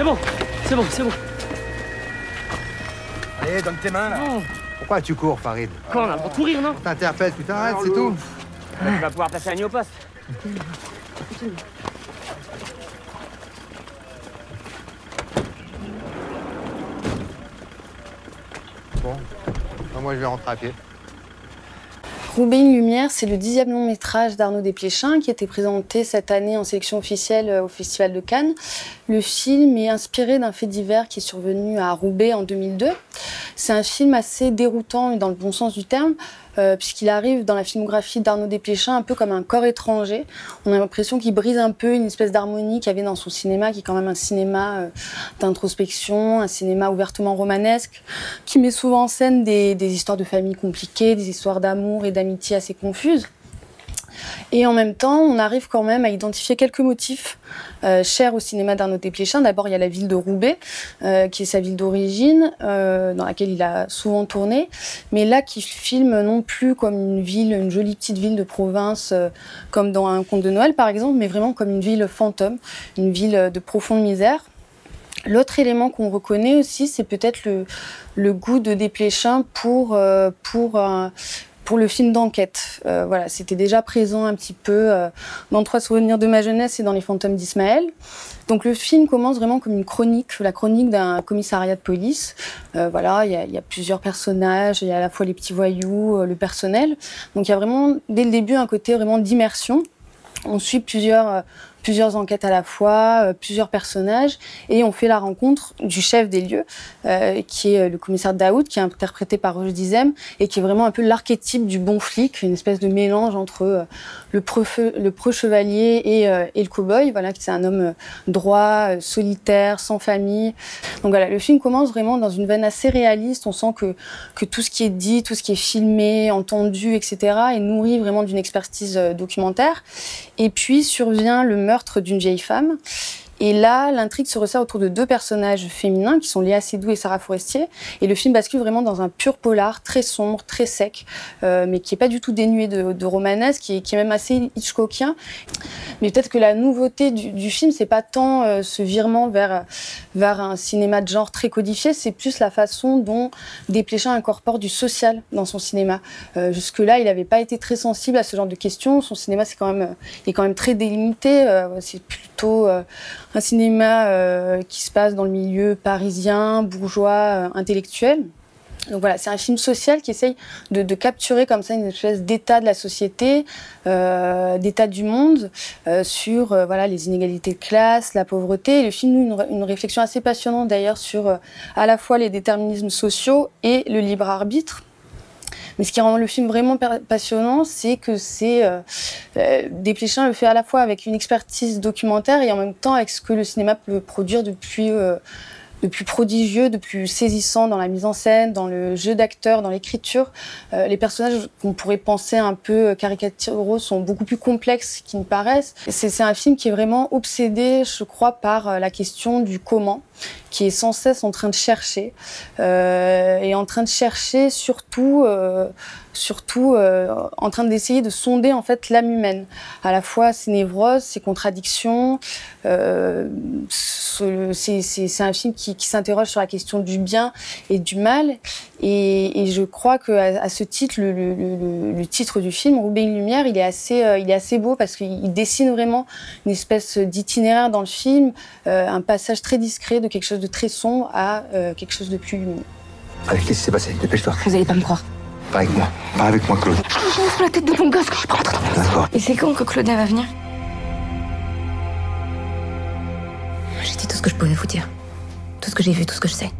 bon, c'est bon, c'est bon. Allez, donne tes mains, là. Non. Pourquoi tu cours, Farid? Quoi, on a le droit de courir, non? T'interpelles, putain, arrête, c'est tout. Bah, tu vas pouvoir placer Annie au poste. Bon, moi je vais rentrer à pied. Roubaix une lumière, c'est le 10e long métrage d'Arnaud Desplechin qui a été présenté cette année en sélection officielle au Festival de Cannes. Le film est inspiré d'un fait divers qui est survenu à Roubaix en 2002. C'est un film assez déroutant, dans le bon sens du terme, puisqu'il arrive dans la filmographie d'Arnaud Desplechin un peu comme un corps étranger. On a l'impression qu'il brise un peu une espèce d'harmonie qu'il y avait dans son cinéma, qui est quand même un cinéma d'introspection, un cinéma ouvertement romanesque, qui met souvent en scène des histoires de famille compliquées, des histoires d'amour et d'amitié assez confuses. Et en même temps, on arrive quand même à identifier quelques motifs chers au cinéma d'Arnaud Desplechin. D'abord, il y a la ville de Roubaix, qui est sa ville d'origine, dans laquelle il a souvent tourné, mais là, qui filme non plus comme une ville, une jolie petite ville de province, comme dans Un conte de Noël, par exemple, mais vraiment comme une ville fantôme, une ville de profonde misère. L'autre élément qu'on reconnaît aussi, c'est peut-être le goût de Desplechin pour le film d'enquête. Voilà, c'était déjà présent un petit peu dans 3 souvenirs de ma jeunesse et dans Les fantômes d'Ismaël. Donc le film commence vraiment comme une chronique, la chronique d'un commissariat de police. Voilà, il y a plusieurs personnages, il y a à la fois les petits voyous, le personnel. Donc il y a vraiment, dès le début, un côté vraiment d'immersion. On suit plusieurs enquêtes à la fois, plusieurs personnages, et on fait la rencontre du chef des lieux, qui est le commissaire Daoud, qui est interprété par Roche Dizem, et qui est vraiment un peu l'archétype du bon flic, une espèce de mélange entre le preux chevalier et le cow-boy. Voilà, c'est un homme droit, solitaire, sans famille. Donc voilà, le film commence vraiment dans une veine assez réaliste. On sent que tout ce qui est dit, tout ce qui est filmé, entendu, etc., est nourri vraiment d'une expertise documentaire. Et puis survient le meurtre d'une vieille femme. Et là, l'intrigue se resserre autour de 2 personnages féminins qui sont Léa Seydoux et Sarah Forestier. Et le film bascule vraiment dans un pur polar, très sombre, très sec, mais qui n'est pas du tout dénué de romanesque, qui est même assez hitchcockien. Mais peut-être que la nouveauté du film, c'est pas tant ce virement vers un cinéma de genre très codifié, c'est plus la façon dont Desplechin incorpore du social dans son cinéma. Jusque-là, il n'avait pas été très sensible à ce genre de questions. Son cinéma, il est quand même très délimité. C'est plutôt un cinéma qui se passe dans le milieu parisien, bourgeois, intellectuel. Donc voilà, c'est un film social qui essaye de capturer comme ça une espèce d'état de la société, d'état du monde, sur voilà, les inégalités de classe, la pauvreté. Et le film noue une réflexion assez passionnante d'ailleurs sur à la fois les déterminismes sociaux et le libre arbitre. Mais ce qui rend le film vraiment passionnant, c'est que Desplechin le fait à la fois avec une expertise documentaire et en même temps avec ce que le cinéma peut produire de plus prodigieux, de plus saisissant dans la mise en scène, dans le jeu d'acteur, dans l'écriture. Les personnages qu'on pourrait penser un peu caricaturaux sont beaucoup plus complexes qu'ils ne paraissent. C'est un film qui est vraiment obsédé, je crois, par la question du comment, qui est sans cesse en train de chercher, et en train de chercher surtout en train d'essayer de sonder en fait l'âme humaine, à la fois ses névroses, ses contradictions. C'est un film qui s'interroge sur la question du bien et du mal, et je crois que à ce titre, le titre du film, Roubaix une lumière, il est assez beau parce qu'il dessine vraiment une espèce d'itinéraire dans le film, un passage très discret de quelque chose de très sombre à quelque chose de plus lumineux. Allez, qu'est-ce qui s'est passé? Dépêche-toi. Vous allez pas me croire. Pas avec moi. Pas avec moi, Claude. Je me fous la tête de mon gosse quand je peux rentrer dans la maison. D'accord. Et c'est quand que Claudia va venir? J'ai dit tout ce que je pouvais vous dire. Tout ce que j'ai vu, tout ce que je sais.